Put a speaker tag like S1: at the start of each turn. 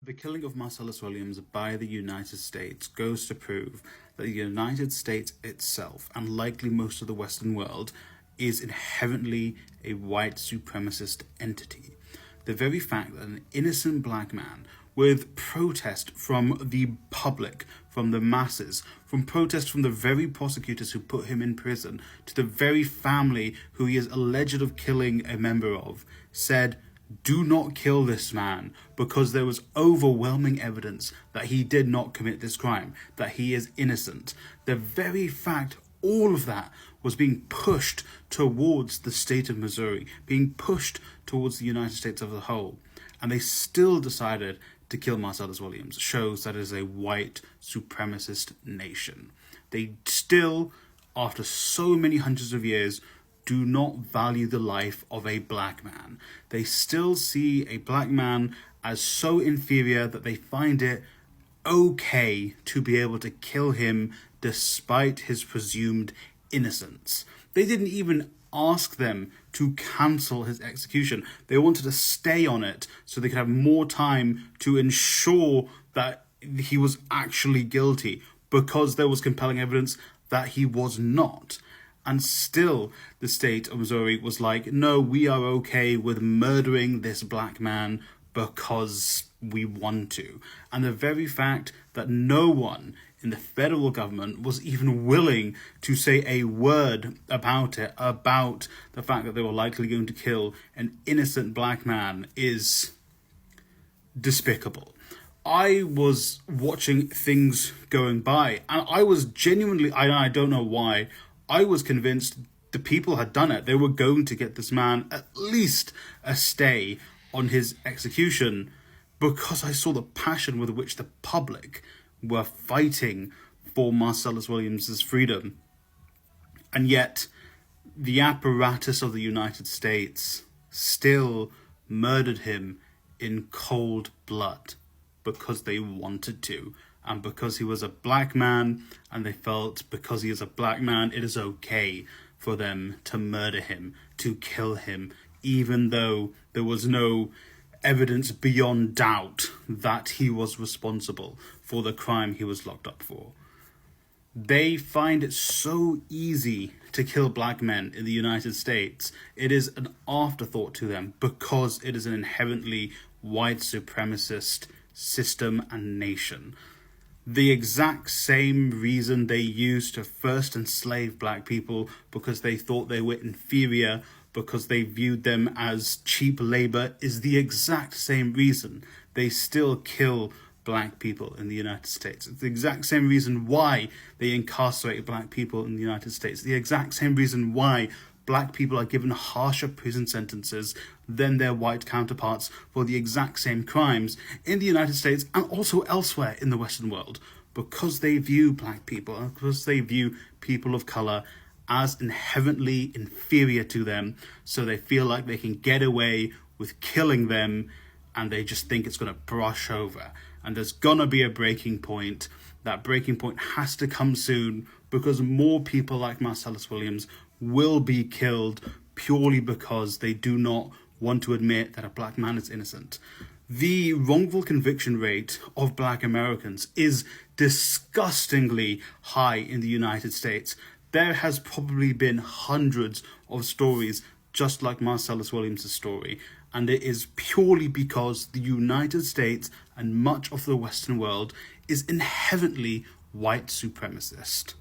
S1: The killing of Marcellus Williams by the United States goes to prove that the United States itself, and likely most of the Western world, is inherently a white supremacist entity. The very fact that an innocent black man, with protest from the public, from the masses, from protest from the very prosecutors who put him in prison, to the very family who he is alleged of killing a member of, said, "Do not kill this man," because there was overwhelming evidence that he did not commit this crime, that he is innocent. The very fact all of that was being pushed towards the state of Missouri, being pushed towards the United States as a whole, and they still decided to kill Marcellus Williams, shows that it is a white supremacist nation. They still, after so many hundreds of years, do not value the life of a black man. They still see a black man as so inferior that they find it okay to be able to kill him despite his presumed innocence. They didn't even ask them to cancel his execution. They wanted to stay on it so they could have more time to ensure that he was actually guilty, because there was compelling evidence that he was not. And still, the state of Missouri was like, no, we are okay with murdering this black man because we want to. And the very fact that no one in the federal government was even willing to say a word about it, about the fact that they were likely going to kill an innocent black man, is despicable. I was watching things going by, and I was genuinely, I don't know why, I was convinced the people had done it. They were going to get this man at least a stay on his execution, because I saw the passion with which the public were fighting for Marcellus Williams' freedom. And yet, the apparatus of the United States still murdered him in cold blood because they wanted to. And because he was a black man, and they felt because he is a black man, it is okay for them to murder him, to kill him, even though there was no evidence beyond doubt that he was responsible for the crime he was locked up for. They find it so easy to kill black men in the United States. It is an afterthought to them because it is an inherently white supremacist system and nation. The exact same reason they used to first enslave black people, because they thought they were inferior, because they viewed them as cheap labor, is the exact same reason they still kill black people in the United States. It's the exact same reason why they incarcerate black people in the United States. The exact same reason why black people are given harsher prison sentences than their white counterparts for the exact same crimes in the United States and also elsewhere in the Western world, because they view black people and because they view people of color as inherently inferior to them, so they feel like they can get away with killing them, and they just think it's going to brush over. And there's going to be a breaking point. That breaking point has to come soon, because more people like Marcellus Williams will be killed purely because they do not want to admit that a black man is innocent. The wrongful conviction rate of black Americans is disgustingly high in the United States. There has probably been hundreds of stories just like Marcellus Williams' story, and it is purely because the United States and much of the Western world is inherently white supremacist.